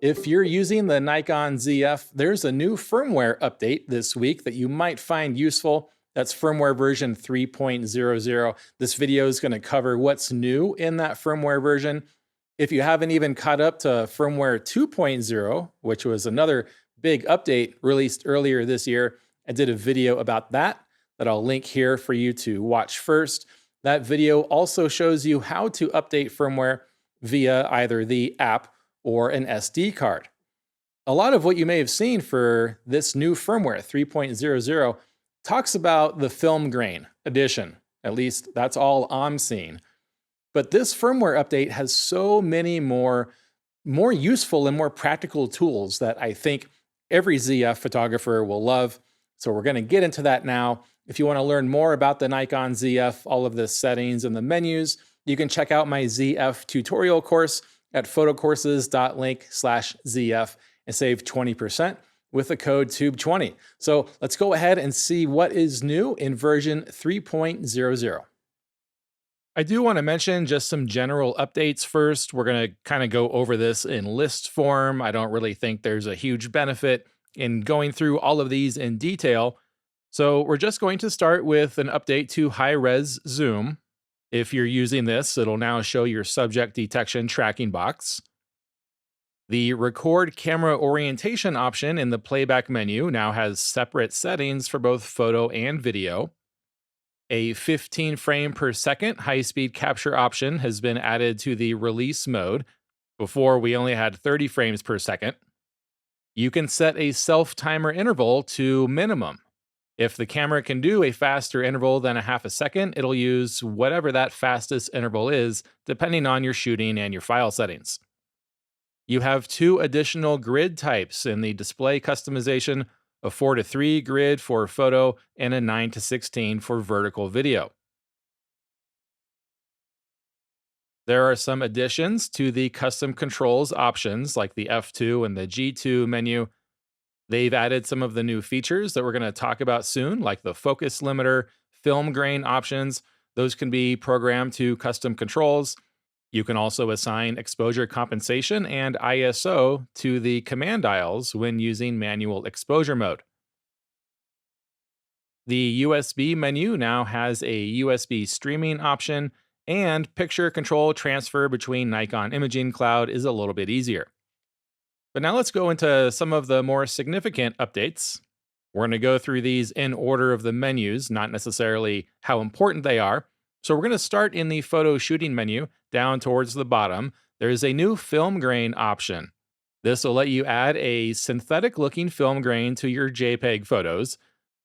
If you're using the Nikon ZF, there's a new firmware update this week that you might find useful. That's firmware version 3.00. This video is going to cover what's new in that firmware version. If you haven't even caught up to firmware 2.0, which was another big update released earlier this year, I did a video about that I'll link here for you to watch first. That video also shows you how to update firmware via either the app or an SD card. A lot of what you may have seen for this new firmware 3.00 talks about the film grain edition. At least that's all I'm seeing. But this firmware update has so many more useful and more practical tools that I think every ZF photographer will love. So we're going to get into that now. If you want to learn more about the Nikon ZF, all of the settings and the menus, you can check out my ZF tutorial course at photocourses.link/ZF and save 20% with the code TUBE20. So let's go ahead and see what is new in version 3.00. I do want to mention just some general updates first. We're going to kind of go over this in list form. I don't really think there's a huge benefit in going through all of these in detail. So we're just going to start with an update to high-res zoom. If you're using this, it'll now show your subject detection tracking box. The record camera orientation option in the playback menu now has separate settings for both photo and video. A 15 frame per second high-speed capture option has been added to the release mode. Before, we only had 30 frames per second. You can set a self-timer interval to minimum. If the camera can do a faster interval than a half a second, it'll use whatever that fastest interval is, depending on your shooting and your file settings. You have 2 additional grid types in the display customization, a 4:3 grid for photo and a 9:16 for vertical video. There are some additions to the custom controls options like the F2 and the G2 menu. They've added some of the new features that we're going to talk about soon, like the focus limiter, film grain options. Those can be programmed to custom controls. You can also assign exposure compensation and ISO to the command dials when using manual exposure mode. The USB menu now has a USB streaming option, and picture control transfer between Nikon Imaging Cloud is a little bit easier. But now let's go into some of the more significant updates. We're going to go through these in order of the menus, not necessarily how important they are. So we're going to start in the photo shooting menu down towards the bottom. There's a new film grain option. This will let you add a synthetic looking film grain to your JPEG photos.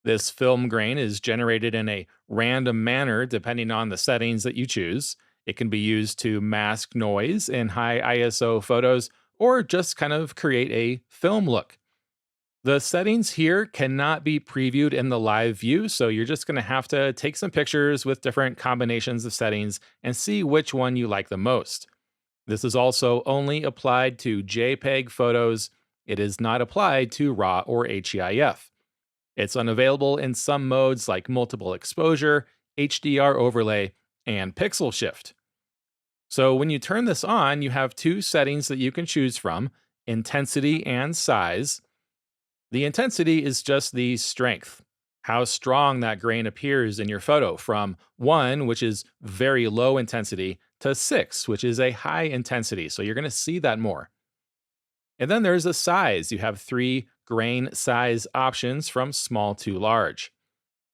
This film grain is generated in a random manner depending on the settings that you choose. It can be used to mask noise in high ISO photos or just kind of create a film look. The settings here cannot be previewed in the live view, so you're just going to have to take some pictures with different combinations of settings and see which one you like the most. This is also only applied to JPEG photos. It is not applied to RAW or HEIF. It's unavailable in some modes like multiple exposure, HDR overlay, and pixel shift. So when you turn this on, you have 2 settings that you can choose from, intensity and size. The intensity is just the strength, how strong that grain appears in your photo, from 1, which is very low intensity, to 6, which is a high intensity. So you're going to see that more. And then there's a size. You have 3 grain size options from small to large.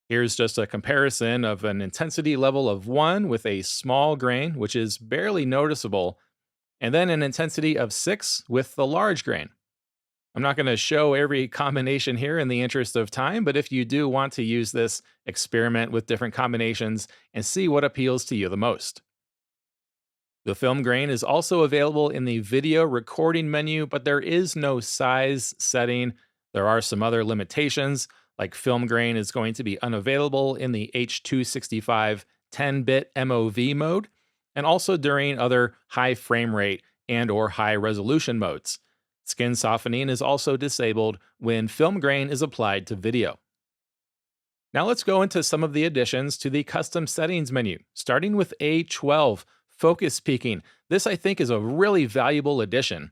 Here's just a comparison of an intensity level of 1 with a small grain, which is barely noticeable, and then an intensity of 6 with the large grain. I'm not going to show every combination here in the interest of time, but if you do want to use this, experiment with different combinations and see what appeals to you the most. The film grain is also available in the video recording menu, but there is no size setting. There are some other limitations, like film grain is going to be unavailable in the H.265 10-bit MOV mode, and also during other high frame rate and or high resolution modes. Skin softening is also disabled when film grain is applied to video. Now let's go into some of the additions to the custom settings menu, starting with A12, focus peaking. This I think is a really valuable addition.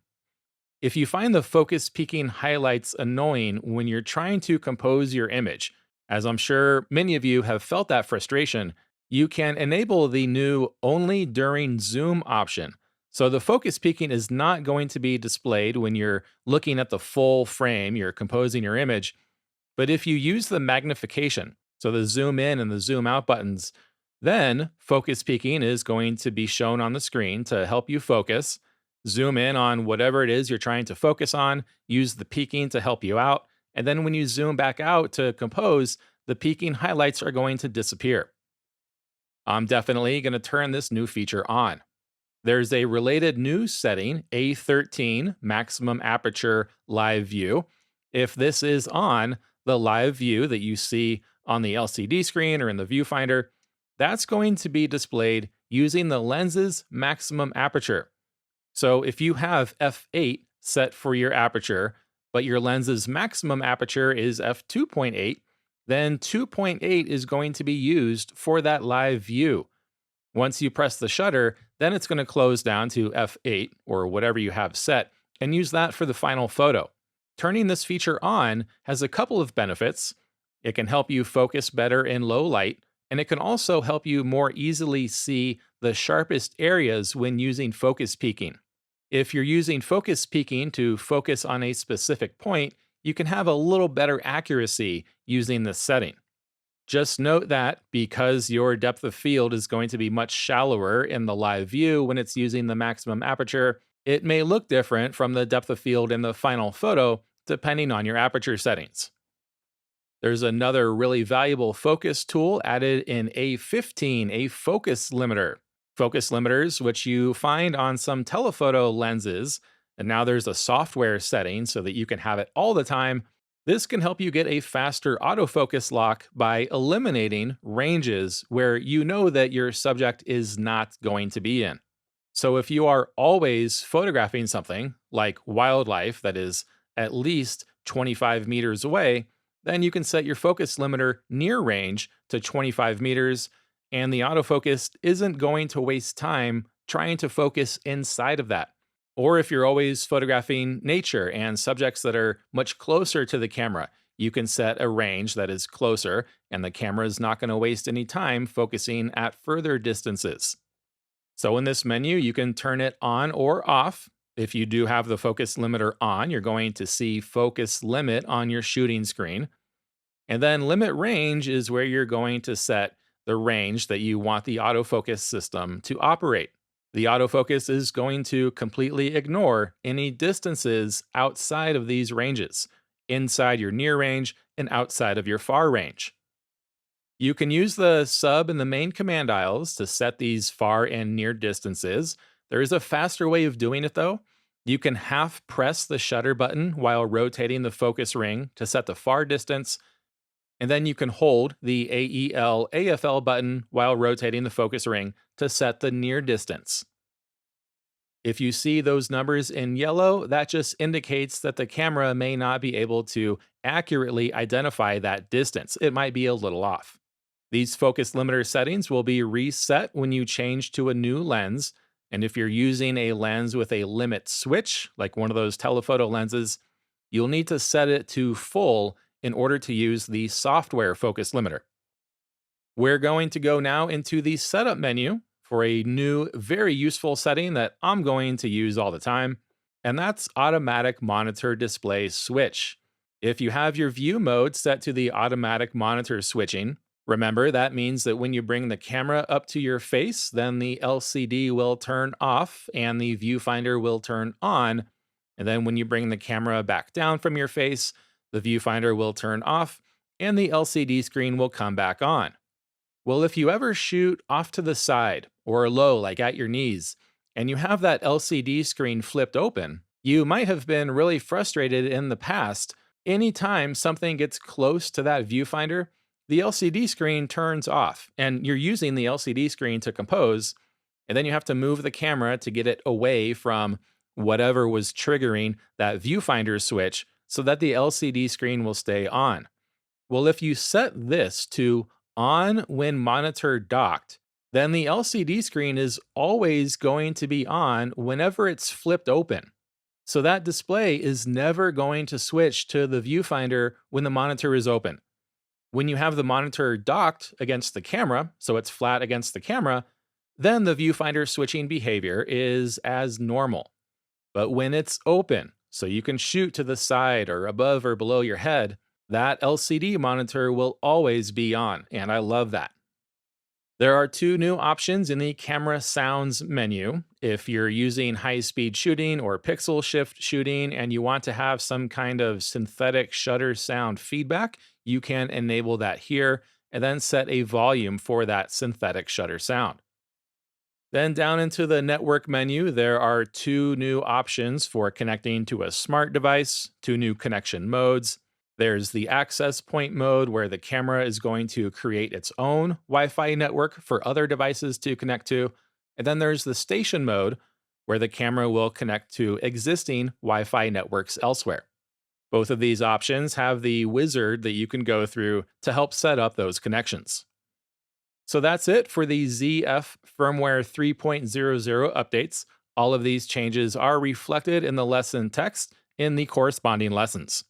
If you find the focus peaking highlights annoying when you're trying to compose your image, as I'm sure many of you have felt that frustration, you can enable the new Only During Zoom option. So the focus peaking is not going to be displayed when you're looking at the full frame, you're composing your image. But if you use the magnification, so the zoom in and the zoom out buttons, then focus peaking is going to be shown on the screen to help you focus. Zoom in on whatever it is you're trying to focus on, use the peaking to help you out. And then when you zoom back out to compose, the peaking highlights are going to disappear. I'm definitely going to turn this new feature on. There's a related new setting, A13, Maximum Aperture Live View. If this is on, the live view that you see on the LCD screen or in the viewfinder, that's going to be displayed using the lens's maximum aperture. So if you have f8 set for your aperture, but your lens's maximum aperture is f2.8, then 2.8 is going to be used for that live view. Once you press the shutter, then it's going to close down to f8 or whatever you have set and use that for the final photo. Turning this feature on has a couple of benefits. It can help you focus better in low light, and it can also help you more easily see the sharpest areas when using focus peaking. If you're using focus peaking to focus on a specific point, you can have a little better accuracy using this setting. Just note that because your depth of field is going to be much shallower in the live view when it's using the maximum aperture, it may look different from the depth of field in the final photo, depending on your aperture settings. There's another really valuable focus tool added in A15, a focus limiter. Focus limiters, which you find on some telephoto lenses, and now there's a software setting so that you can have it all the time. This can help you get a faster autofocus lock by eliminating ranges where you know that your subject is not going to be in. So if you are always photographing something like wildlife that is at least 25 meters away, then you can set your focus limiter near range to 25 meters, and the autofocus isn't going to waste time trying to focus inside of that. Or if you're always photographing nature and subjects that are much closer to the camera, you can set a range that is closer, and the camera is not going to waste any time focusing at further distances. So in this menu, you can turn it on or off. If you do have the focus limiter on, you're going to see focus limit on your shooting screen. And then limit range is where you're going to set the range that you want the autofocus system to operate. The autofocus is going to completely ignore any distances outside of these ranges, inside your near range and outside of your far range. You can use the sub and the main command aisles to set these far and near distances. There is a faster way of doing it though. You can half press the shutter button while rotating the focus ring to set the far distance, and then you can hold the AEL AFL button while rotating the focus ring to set the near distance. If you see those numbers in yellow, that just indicates that the camera may not be able to accurately identify that distance. It might be a little off. These focus limiter settings will be reset when you change to a new lens. And if you're using a lens with a limit switch, like one of those telephoto lenses, you'll need to set it to full in order to use the software focus limiter. We're going to go now into the setup menu for a new, very useful setting that I'm going to use all the time, and that's automatic monitor display switch. If you have your view mode set to the automatic monitor switching, remember that means that when you bring the camera up to your face, then the LCD will turn off and the viewfinder will turn on. And then when you bring the camera back down from your face, the viewfinder will turn off and the LCD screen will come back on. Well, if you ever shoot off to the side or low, like at your knees, and you have that LCD screen flipped open, you might have been really frustrated in the past. Anytime something gets close to that viewfinder, the LCD screen turns off, and you're using the LCD screen to compose, and then you have to move the camera to get it away from whatever was triggering that viewfinder switch so that the LCD screen will stay on. Well, if you set this to on when monitor docked, then the LCD screen is always going to be on whenever it's flipped open. So that display is never going to switch to the viewfinder when the monitor is open. When you have the monitor docked against the camera, so it's flat against the camera, then the viewfinder switching behavior is as normal. But when it's open, so you can shoot to the side or above or below your head, that LCD monitor will always be on, and I love that. There are two new options in the camera sounds menu. If you're using high speed shooting or pixel shift shooting and you want to have some kind of synthetic shutter sound feedback, you can enable that here and then set a volume for that synthetic shutter sound. Then down into the network menu, there are two new options for connecting to a smart device, two new connection modes. There's the access point mode where the camera is going to create its own Wi Fi network for other devices to connect to. And then there's the station mode where the camera will connect to existing Wi Fi networks elsewhere. Both of these options have the wizard that you can go through to help set up those connections. So that's it for the ZF Firmware 3.00 updates. All of these changes are reflected in the lesson text in the corresponding lessons.